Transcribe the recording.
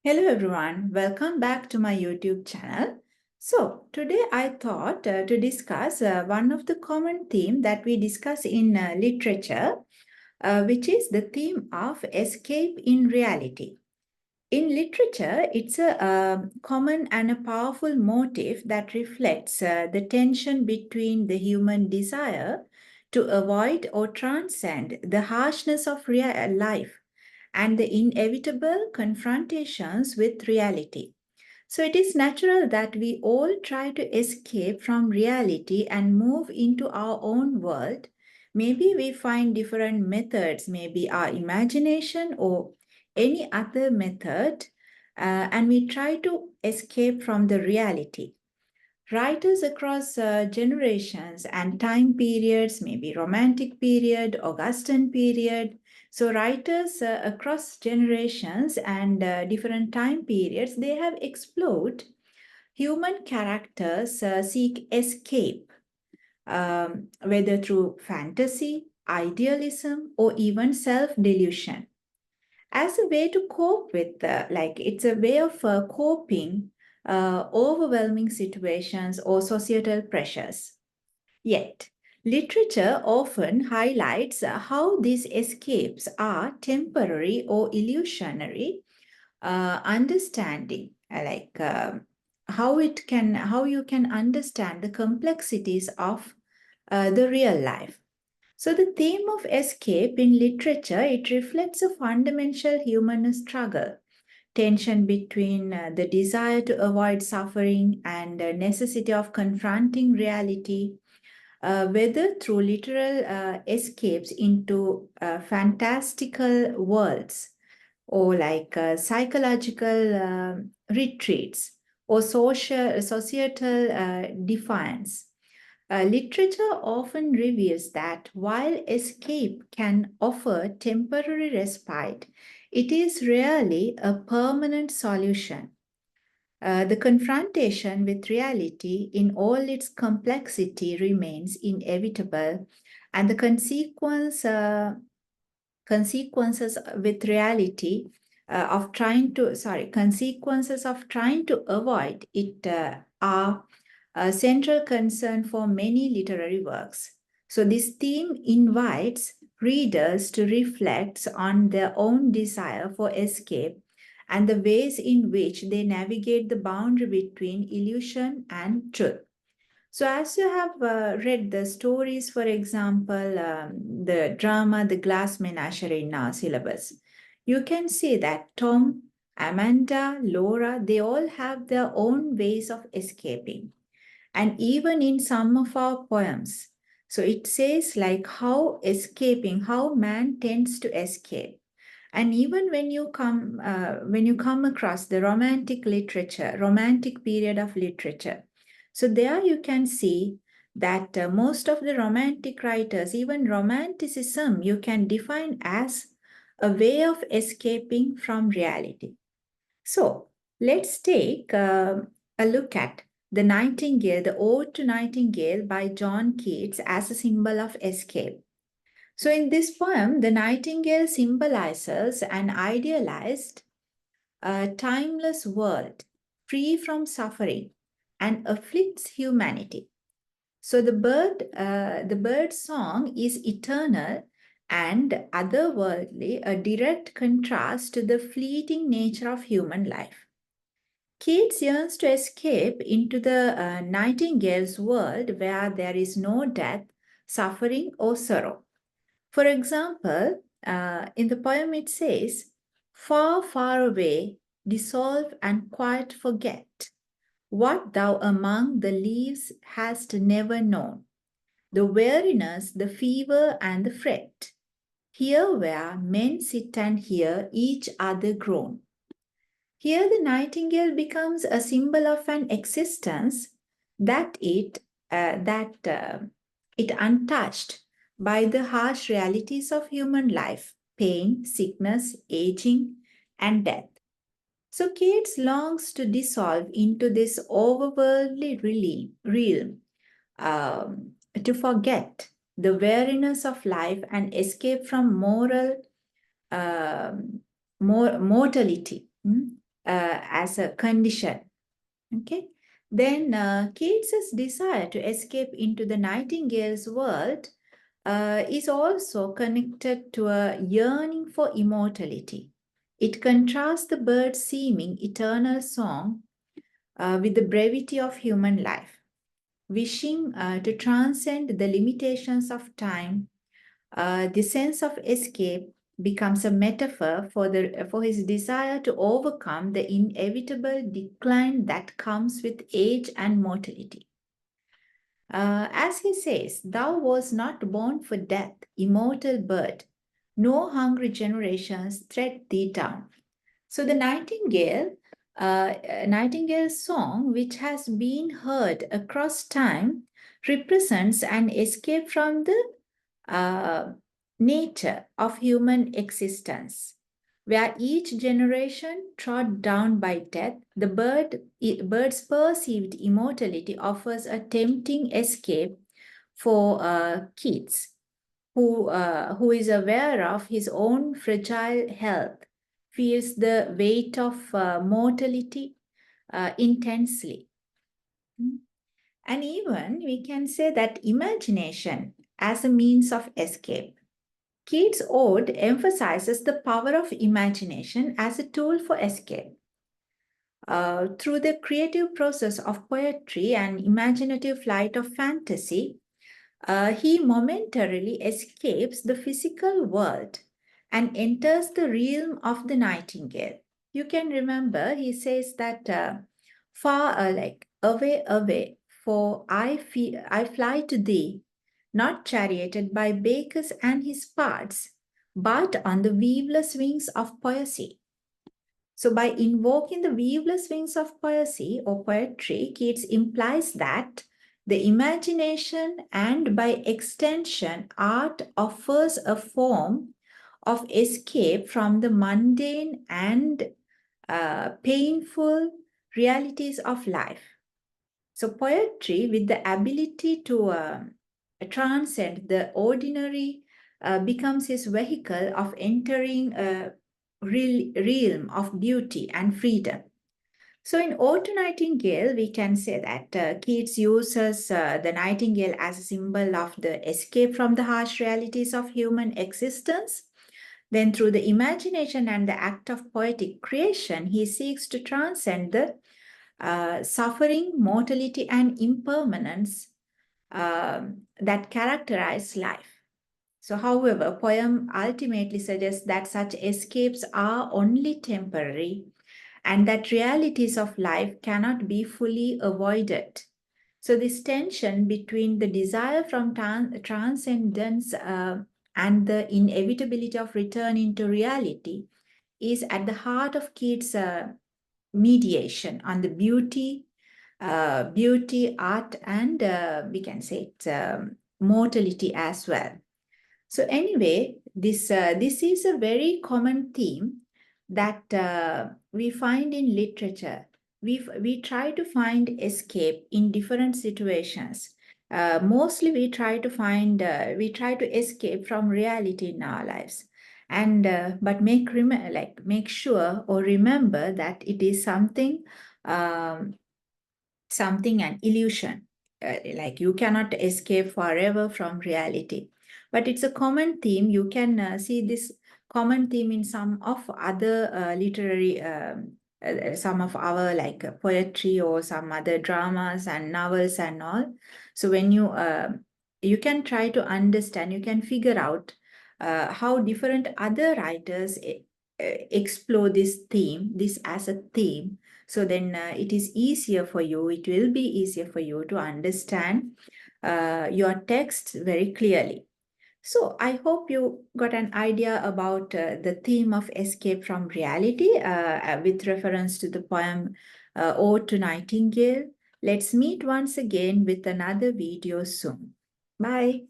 Hello everyone, welcome back to my YouTube channel. So today I thought to discuss one of the common theme that we discuss in literature, which is the theme of escape in reality. In literature, it's a common and a powerful motif that reflects the tension between the human desire to avoid or transcend the harshness of real life and the inevitable confrontations with reality. So it is natural that we all try to escape from reality and move into our own world. Maybe we find different methods, maybe our imagination or any other method, and we try to escape from the reality. Writers across generations and time periods, maybe Romantic period, Augustan period. So writers across generations and different time periods, they have explored human characters seek escape, whether through fantasy, idealism, or even self-delusion as a way to cope with it's a way of coping overwhelming situations or societal pressures. Yet literature often highlights how these escapes are temporary or illusionary. Understanding how you can understand the complexities of the real life. So the theme of escape in literature, it reflects a fundamental human struggle, tension between the desire to avoid suffering and the necessity of confronting reality, whether through literal escapes into fantastical worlds or psychological retreats or societal defiance. Literature often reveals that while escape can offer temporary respite, it is rarely a permanent solution. The confrontation with reality in all its complexity remains inevitable, and the consequences with reality consequences of trying to avoid it are a central concern for many literary works. So this theme invites readers to reflect on their own desire for escape and the ways in which they navigate the boundary between illusion and truth. So, as you have read the stories, for example, the drama The Glass Menagerie in our syllabus, you can see that Tom, Amanda, Laura, they all have their own ways of escaping. And even in some of our poems, so it says like how man tends to escape. And even when you come across the romantic literature, romantic period of literature, so there you can see that most of the romantic writers, even romanticism, you can define as a way of escaping from reality. So let's take a look at the Nightingale, the Ode to Nightingale by John Keats as a symbol of escape. So in this poem, the nightingale symbolizes an idealized, timeless world free from suffering and afflicts humanity. So the bird song is eternal and otherworldly, a direct contrast to the fleeting nature of human life. Keats yearns to escape into the nightingale's world where there is no death, suffering, or sorrow. For example, in the poem it says, far, far away, dissolve and quite forget what thou among the leaves hast never known, the weariness, the fever, and the fret. Here where men sit and hear each other groan. Here the nightingale becomes a symbol of an existence that it untouched by the harsh realities of human life, pain, sickness, aging, and death. So Keats longs to dissolve into this overworldly realm, to forget the weariness of life and escape from mortality. as a condition. Okay. Then Keats's desire to escape into the nightingale's world is also connected to a yearning for immortality. It contrasts the bird's seeming eternal song with the brevity of human life. Wishing to transcend the limitations of time, the sense of escape becomes a metaphor for his desire to overcome the inevitable decline that comes with age and mortality. As he says, "Thou wast not born for death, immortal bird. No hungry generations tread thee down." So the Nightingale's song, which has been heard across time, represents an escape from the nature of human existence, where each generation trod down by death. The bird's perceived immortality offers a tempting escape for Keats, who is aware of his own fragile health, feels the weight of mortality intensely. And even we can say that imagination as a means of escape. Keats' ode emphasizes the power of imagination as a tool for escape. Through the creative process of poetry and imaginative flight of fantasy, he momentarily escapes the physical world and enters the realm of the nightingale. You can remember he says that far like away, away, for I fly to thee, not charioted by Bacchus and his parts, but on the weaveless wings of poesy. So by invoking the weaveless wings of poesy or poetry, Keats implies that the imagination and by extension art offers a form of escape from the mundane and painful realities of life. So poetry, with the ability to transcend the ordinary, becomes his vehicle of entering a realm of beauty and freedom. So in Ode to Nightingale, we can say that Keats uses the nightingale as a symbol of the escape from the harsh realities of human existence. Then through the imagination and the act of poetic creation, he seeks to transcend the suffering, mortality, and impermanence that characterize life. So, however, poem ultimately suggests that such escapes are only temporary and that realities of life cannot be fully avoided. So, this tension between the desire from transcendence and the inevitability of return into reality is at the heart of Keats' mediation on the beauty, art, and we can say it's mortality as well. So anyway, this is a very common theme that we find in literature. We try to find escape in different situations. Mostly we try to escape from reality in our lives, and but make sure or remember that it is something an illusion. Like you cannot escape forever from reality. But it's a common theme. You can see this common theme in some of other literary, some of our like poetry or some other dramas and novels and all. So when you can try to understand, you can figure out how different other writers explore this as a theme. So then it is easier for you, it will be easier for you to understand your text very clearly. So I hope you got an idea about the theme of escape from reality with reference to the poem Ode to Nightingale. Let's meet once again with another video soon. Bye.